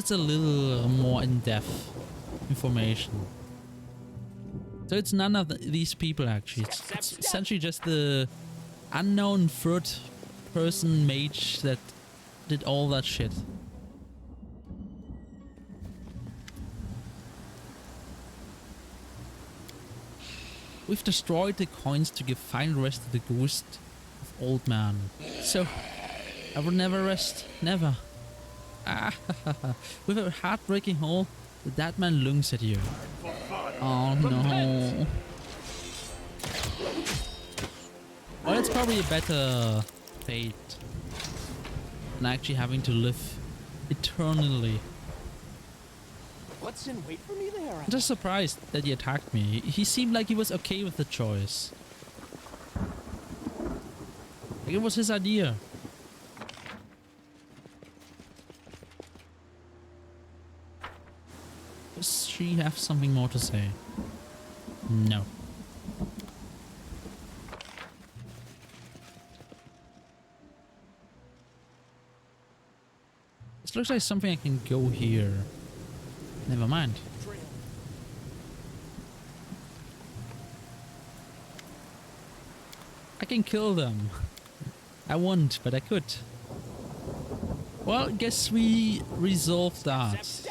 It's a little more in-depth information. So it's none of these people actually. It's essentially just the unknown third person mage that did all that shit. We've destroyed the coins to give final rest to the ghost of Old Man. So, I will never rest. Never. With a heartbreaking hole, the dead man lunges at you. Oh no. Well, it's probably a better fate than actually having to live eternally. What's in wait for me there? I'm just surprised that he attacked me. He seemed like he was okay with the choice. Like it was his idea. Does she have something more to say? No. This looks like something I can go here. Never mind. I can kill them. I won't, but I could. Well, guess we resolved that.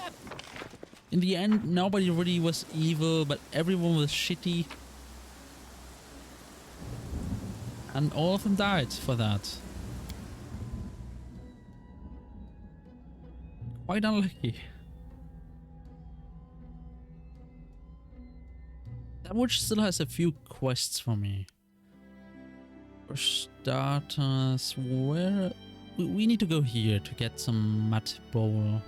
In the end, nobody really was evil, but everyone was shitty. And all of them died for that. Quite unlucky. That witch still has a few quests for me. For starters, where... We need to go here to get some mud bowl.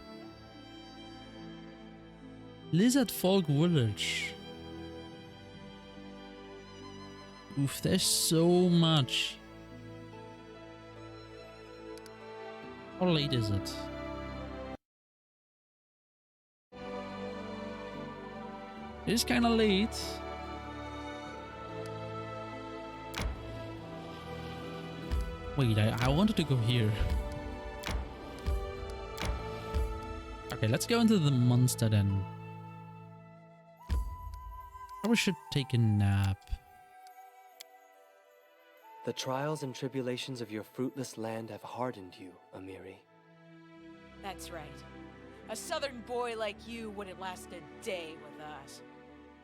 Lizard Folk Village. Oof, there's so much. How late is it? It is kinda late. Wait, I wanted to go here. Okay, let's go into the monster then. Probably should take a nap. The trials and tribulations of your fruitless land have hardened you, Amiri. That's right. A southern boy like you wouldn't last a day with us.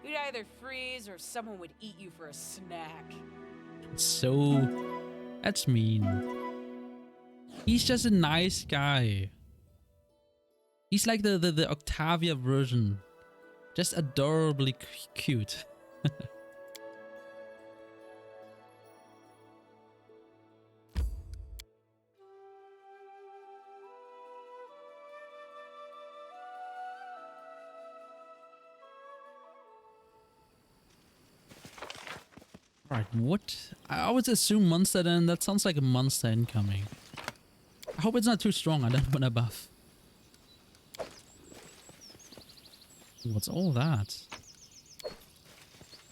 You'd either freeze or someone would eat you for a snack. So... that's mean. He's just a nice guy. He's like the Octavia version. Just adorably cute. Right, what? I always assume monster then. That sounds like a monster incoming. I hope it's not too strong. I don't want to buff. What's all that?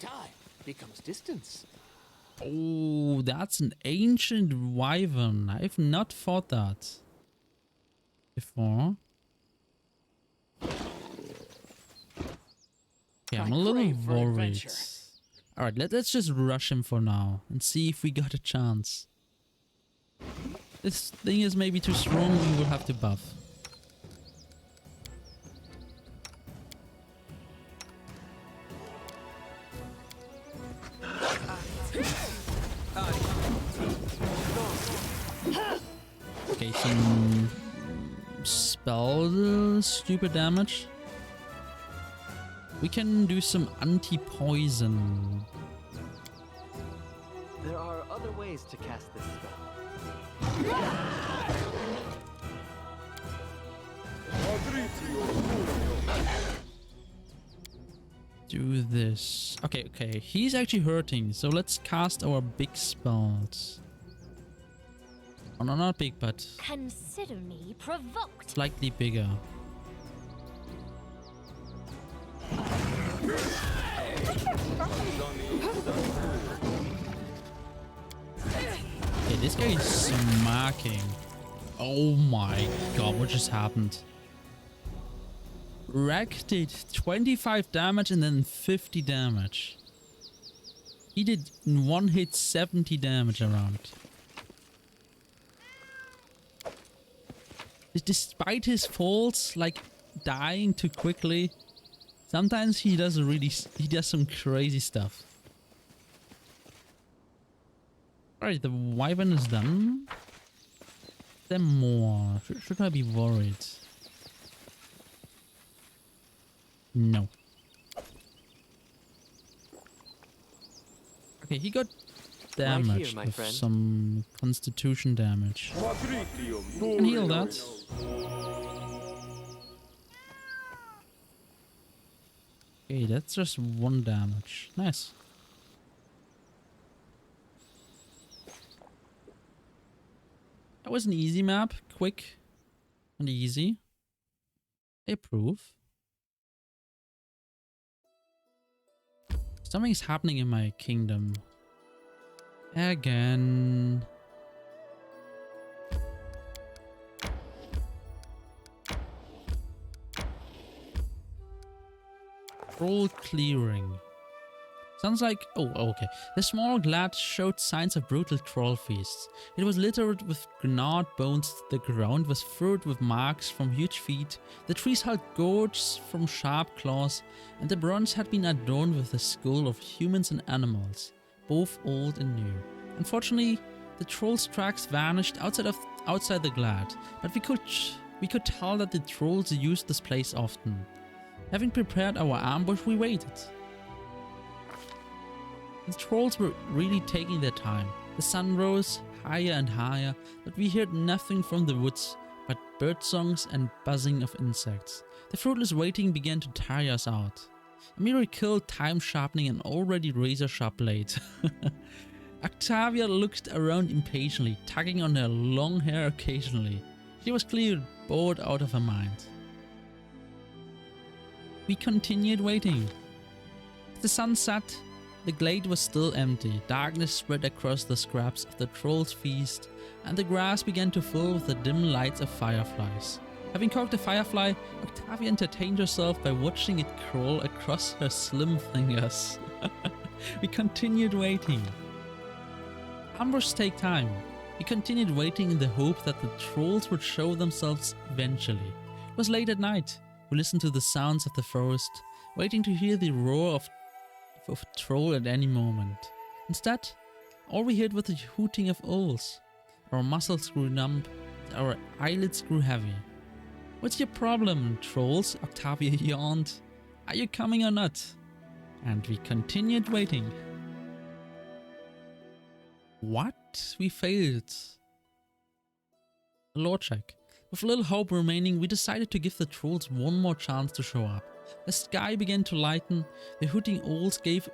Time becomes distance. Oh, that's an ancient wyvern. I've not fought that before. Okay, I'm a little worried. Alright, let's just rush him for now and see if we got a chance. This thing is maybe too strong, we will have to buff. Okay, some spell stupid damage. We can do some anti-poison. There are other ways to cast this spell. Do this. Okay. He's actually hurting, so let's cast our big spells. Oh, no, not big, but consider me provoked. slightly bigger. Okay, this guy is smacking. Oh my god, what just happened? Rack did 25 damage and then 50 damage. He did in one hit 70 damage around. Despite his faults, like dying too quickly, sometimes he does some crazy stuff. Alright, the wyvern is done. Is there more? Should I be worried? No. Okay, he got damage Right here, my with friend. some constitution damage. Can heal that. Okay, that's just 1 damage. Nice. That was an easy map. Quick and easy. I approve. Something's happening in my kingdom. Again. Troll clearing. Sounds like... Oh, okay. The small glade showed signs of brutal troll feasts. It was littered with gnawed bones, the ground was furrowed with marks from huge feet, the trees held gourds from sharp claws, and the bronze had been adorned with the skull of humans and animals, both old and new. Unfortunately, the troll's tracks vanished outside the glade, but we could tell that the trolls used this place often. Having prepared our ambush, we waited. The trolls were really taking their time. The sun rose higher and higher, but we heard nothing from the woods but bird songs and buzzing of insects. The fruitless waiting began to tire us out. A miracle time sharpening an already razor-sharp blade. Octavia looked around impatiently, tugging on her long hair occasionally. She was clearly bored out of her mind. We continued waiting. As the sun set, the glade was still empty. Darkness spread across the scraps of the troll's feast, and the grass began to fill with the dim lights of fireflies. Having cooked a firefly, Octavia entertained herself by watching it crawl across her slim fingers. We continued waiting. Ambushes take time. We continued waiting in the hope that the trolls would show themselves eventually. It was late at night. We listened to the sounds of the forest, waiting to hear the roar of a troll at any moment. Instead, all we heard was the hooting of owls. Our muscles grew numb, our eyelids grew heavy. "What's your problem, trolls?" Octavia yawned. "Are you coming or not?" And we continued waiting. What? We failed. A lore check. With little hope remaining, we decided to give the trolls one more chance to show up. The sky began to lighten, the hooting owls gave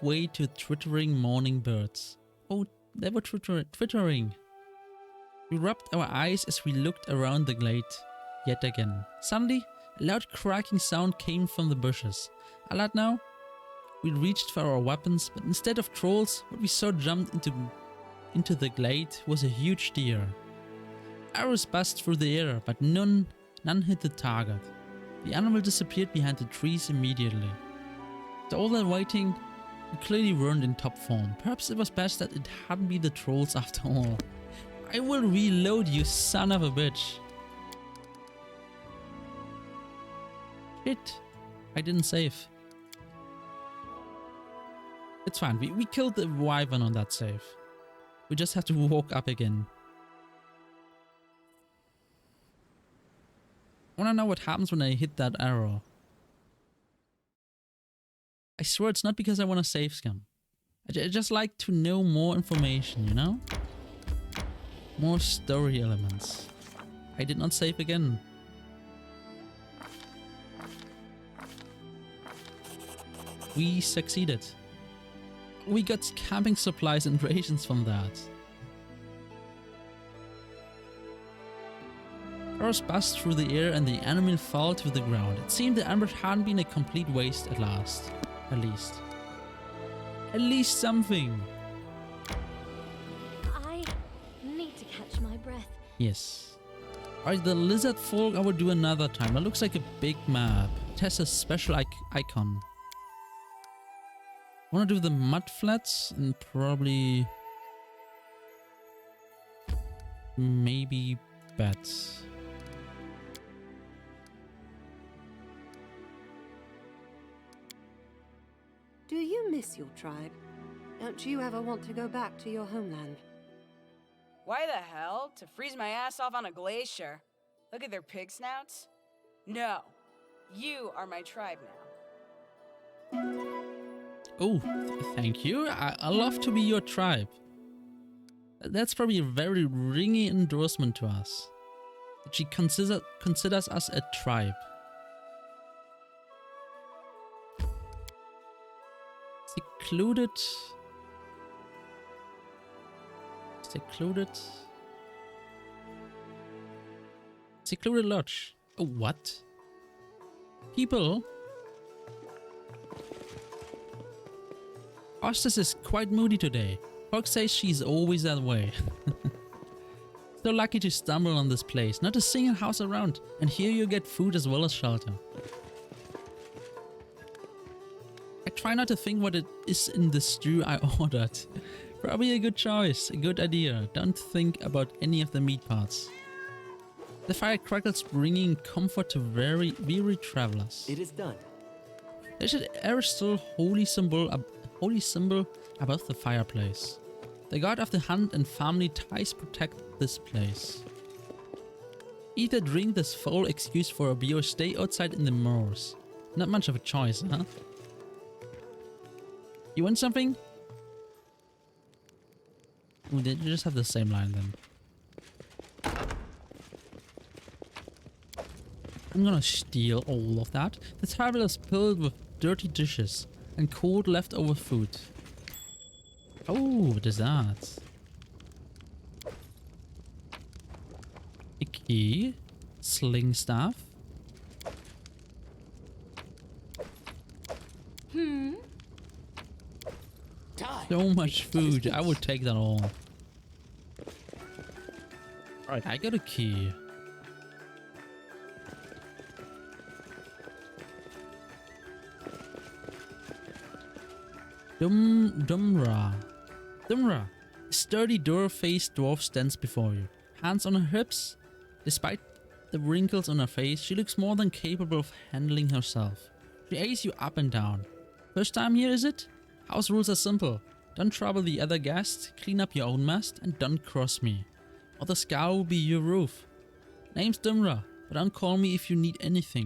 way to twittering morning birds. Oh, they were twittering. We rubbed our eyes as we looked around the glade yet again. Suddenly, a loud cracking sound came from the bushes. Alert now? We reached for our weapons, but instead of trolls, what we saw jumped into the glade was a huge deer. Arrows buzzed through the air, but none hit the target. The animal disappeared behind the trees immediately. After all that waiting, we clearly weren't in top form. Perhaps it was best that it hadn't been the trolls after all. I will reload, you son of a bitch. Shit, I didn't save. It's fine, we killed the wyvern on that save. We just have to walk up again. I wanna know what happens when I hit that arrow. I swear it's not because I wanna save scam. I just like to know more information, you know? More story elements. I did not save again. We succeeded. We got camping supplies and rations from that. Arrows buzzed through the air and the animal fell to the ground. It seemed the ambush hadn't been a complete waste at last. At least something. I need to catch my breath. Yes. Alright, the lizard folk I will do another time. It looks like a big map. It has a special icon. I want to do the mud flats and probably... maybe bats. Do you miss your tribe? Don't you ever want to go back to your homeland? Why the hell? To freeze my ass off on a glacier? Look at their pig snouts? No. You are my tribe now. Oh, thank you. I love to be your tribe. That's probably a very ringy endorsement to us. That she considers us a tribe. Secluded. Secluded. Secluded Lodge. Oh, what? People? Ostis is quite moody today. Fox says she's always that way. So lucky to stumble on this place. Not a single house around. And here you get food as well as shelter. I try not to think what it is in the stew I ordered. Probably a good choice, a good idea. Don't think about any of the meat parts. The fire crackles bringing comfort to weary travelers. It is done. There's an Aristotle holy symbol above the fireplace. The god of the hunt and family ties protect this place. Either drink this foul excuse for a beer or stay outside in the moors. Not much of a choice, huh? You want something? Oh, they just have the same line then. I'm gonna steal all of that. The table is filled with dirty dishes and cold leftover food. Oh, what is that? A key, sling staff. So much food. I would take that all. Alright, I got a key. Dumra. A sturdy door-faced dwarf stands before you. Hands on her hips. Despite the wrinkles on her face, she looks more than capable of handling herself. She eyes you up and down. First time here, is it? House rules are simple. Don't trouble the other guests, clean up your own mess, and don't cross me. Or the scar will be your roof. Name's Dumra, but don't call me if you need anything.